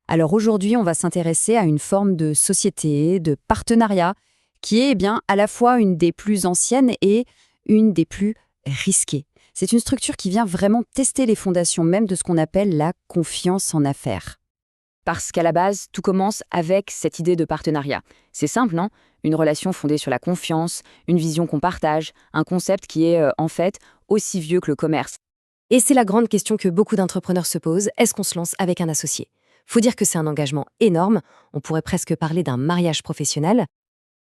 Alors aujourd'hui, on va s'intéresser à une forme de société, de partenariat, qui est à la fois une des plus anciennes et une des plus risquées. C'est une structure qui vient vraiment tester les fondations même de ce qu'on appelle la confiance en affaires. Parce qu'à la base, tout commence avec cette idée de partenariat. C'est simple, non? Une relation fondée sur la confiance, une vision qu'on partage, un concept qui est en fait aussi vieux que le commerce. Et c'est la grande question que beaucoup d'entrepreneurs se posent, est-ce qu'on se lance avec un associé? Faut dire que c'est un engagement énorme, on pourrait presque parler d'un mariage professionnel.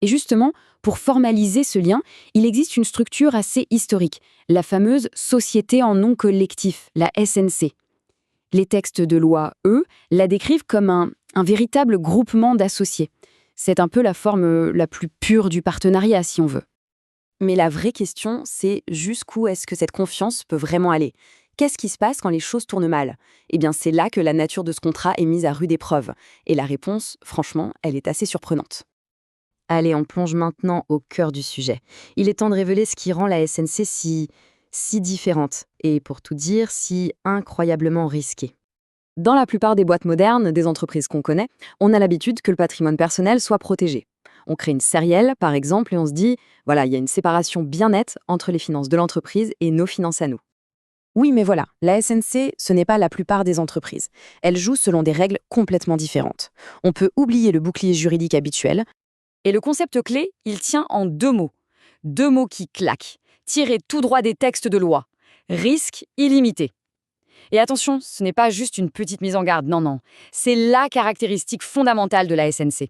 Et justement, pour formaliser ce lien, il existe une structure assez historique, la fameuse Société en nom collectif, la SNC. Les textes de loi, eux, la décrivent comme un véritable groupement d'associés. C'est un peu la forme la plus pure du partenariat, si on veut. Mais la vraie question, c'est jusqu'où est-ce que cette confiance peut vraiment aller? Qu'est-ce qui se passe quand les choses tournent mal? C'est là que la nature de ce contrat est mise à rude épreuve. Et la réponse, franchement, elle est assez surprenante. Allez, on plonge maintenant au cœur du sujet. Il est temps de révéler ce qui rend la SNC si différente, et pour tout dire, si incroyablement risquée. Dans la plupart des boîtes modernes, des entreprises qu'on connaît, on a l'habitude que le patrimoine personnel soit protégé. On crée une sérielle, par exemple, et on se dit, voilà, il y a une séparation bien nette entre les finances de l'entreprise et nos finances à nous. Oui, mais voilà, la SNC, ce n'est pas la plupart des entreprises. Elle joue selon des règles complètement différentes. On peut oublier le bouclier juridique habituel. Et le concept clé, il tient en deux mots. Deux mots qui claquent, tirés tout droit des textes de loi. Risque illimité. Et attention, ce n'est pas juste une petite mise en garde, non, non. C'est la caractéristique fondamentale de la SNC.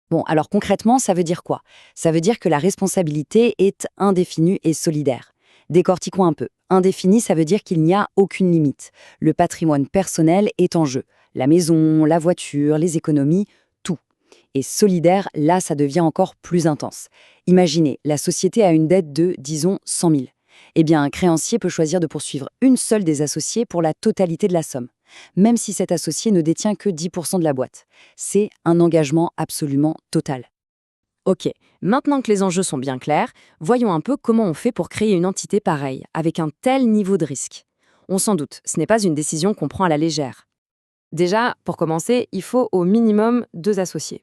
Bon, alors concrètement, ça veut dire quoi? Ça veut dire que la responsabilité est indéfinie et solidaire. Décortiquons un peu. Indéfini, ça veut dire qu'il n'y a aucune limite. Le patrimoine personnel est en jeu. La maison, la voiture, les économies, tout. Et solidaire, là, ça devient encore plus intense. Imaginez, la société a une dette de, disons, 100 000. Un créancier peut choisir de poursuivre une seule des associés pour la totalité de la somme, même si cet associé ne détient que 10% de la boîte. C'est un engagement absolument total. Ok, maintenant que les enjeux sont bien clairs, voyons un peu comment on fait pour créer une entité pareille, avec un tel niveau de risque. On s'en doute, ce n'est pas une décision qu'on prend à la légère. Déjà, pour commencer, il faut au minimum 2 associés.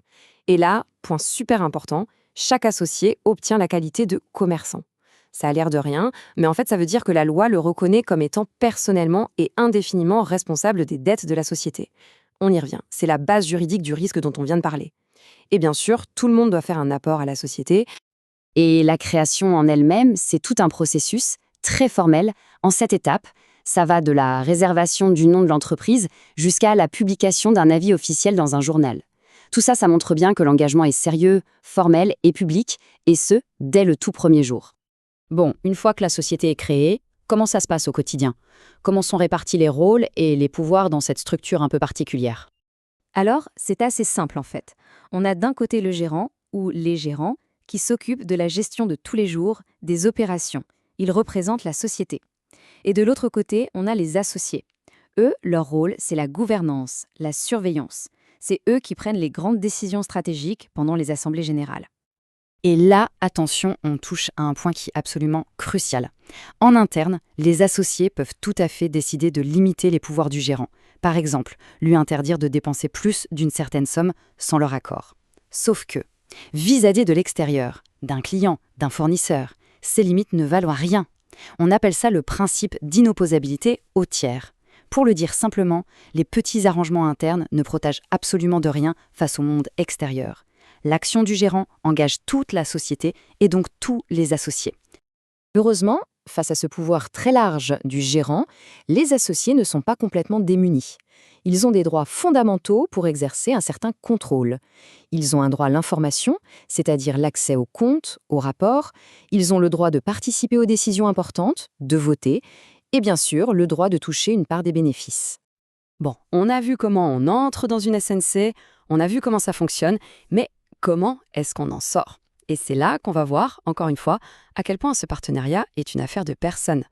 Et là, point super important, chaque associé obtient la qualité de commerçant. Ça a l'air de rien, mais en fait, ça veut dire que la loi le reconnaît comme étant personnellement et indéfiniment responsable des dettes de la société. On y revient, c'est la base juridique du risque dont on vient de parler. Et bien sûr, tout le monde doit faire un apport à la société. Et la création en elle-même, c'est tout un processus très formel en 7 étapes. Ça va de la réservation du nom de l'entreprise jusqu'à la publication d'un avis officiel dans un journal. Tout ça, ça montre bien que l'engagement est sérieux, formel et public, et ce, dès le tout premier jour. Bon, une fois que la société est créée, comment ça se passe au quotidien? Comment sont répartis les rôles et les pouvoirs dans cette structure un peu particulière? Alors, c'est assez simple en fait. On a d'un côté le gérant, ou les gérants, qui s'occupent de la gestion de tous les jours, des opérations. Ils représentent la société. Et de l'autre côté, on a les associés. Eux, leur rôle, c'est la gouvernance, la surveillance. C'est eux qui prennent les grandes décisions stratégiques pendant les assemblées générales. Et là, attention, on touche à un point qui est absolument crucial. En interne, les associés peuvent tout à fait décider de limiter les pouvoirs du gérant. Par exemple, lui interdire de dépenser plus d'une certaine somme sans leur accord. Sauf que, vis-à-vis de l'extérieur, d'un client, d'un fournisseur, ces limites ne valent rien. On appelle ça le principe d'inopposabilité au tiers. Pour le dire simplement, les petits arrangements internes ne protègent absolument de rien face au monde extérieur. L'action du gérant engage toute la société et donc tous les associés. Heureusement, face à ce pouvoir très large du gérant, les associés ne sont pas complètement démunis. Ils ont des droits fondamentaux pour exercer un certain contrôle. Ils ont un droit à l'information, c'est-à-dire l'accès aux comptes, aux rapports. Ils ont le droit de participer aux décisions importantes, de voter, et bien sûr, le droit de toucher une part des bénéfices. Bon, on a vu comment on entre dans une SNC, on a vu comment ça fonctionne, mais comment est-ce qu'on en sort? Et c'est là qu'on va voir, encore une fois, à quel point ce partenariat est une affaire de personnes.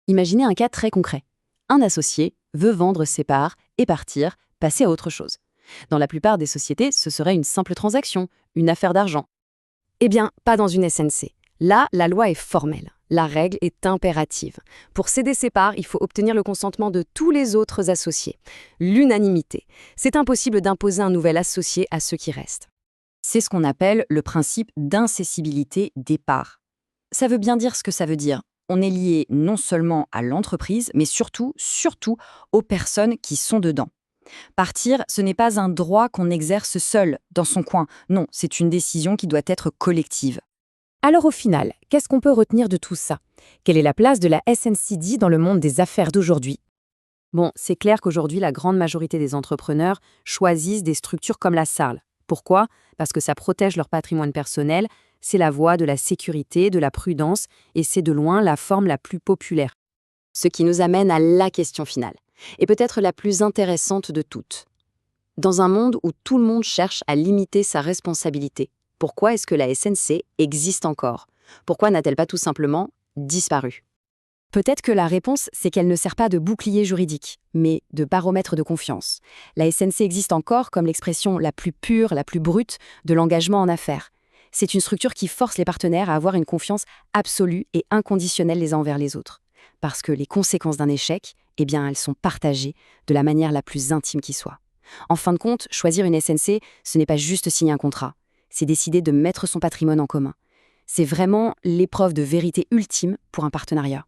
Imaginez un cas très concret. Un associé veut vendre ses parts et partir, passer à autre chose. Dans la plupart des sociétés, ce serait une simple transaction, une affaire d'argent. Eh bien, pas dans une SNC. Là, la loi est formelle. La règle est impérative. Pour céder ses parts, il faut obtenir le consentement de tous les autres associés. L'unanimité. C'est impossible d'imposer un nouvel associé à ceux qui restent. C'est ce qu'on appelle le principe d'incessibilité des parts. Ça veut bien dire ce que ça veut dire. On est lié non seulement à l'entreprise, mais surtout aux personnes qui sont dedans. Partir, ce n'est pas un droit qu'on exerce seul, dans son coin. Non, c'est une décision qui doit être collective. Alors au final, qu'est-ce qu'on peut retenir de tout ça? Quelle est la place de la SNCD dans le monde des affaires d'aujourd'hui? Bon, c'est clair qu'aujourd'hui, la grande majorité des entrepreneurs choisissent des structures comme la SARL. Pourquoi? Parce que ça protège leur patrimoine personnel, c'est la voie de la sécurité, de la prudence, et c'est de loin la forme la plus populaire. Ce qui nous amène à la question finale, et peut-être la plus intéressante de toutes. Dans un monde où tout le monde cherche à limiter sa responsabilité, pourquoi est-ce que la SNC existe encore? Pourquoi n'a-t-elle pas tout simplement disparu? Peut-être que la réponse, c'est qu'elle ne sert pas de bouclier juridique, mais de baromètre de confiance. La SNC existe encore comme l'expression la plus pure, la plus brute de l'engagement en affaires. C'est une structure qui force les partenaires à avoir une confiance absolue et inconditionnelle les uns envers les autres. Parce que les conséquences d'un échec, eh bien, elles sont partagées de la manière la plus intime qui soit. En fin de compte, choisir une SNC, ce n'est pas juste signer un contrat. C'est décider de mettre son patrimoine en commun. C'est vraiment l'épreuve de vérité ultime pour un partenariat.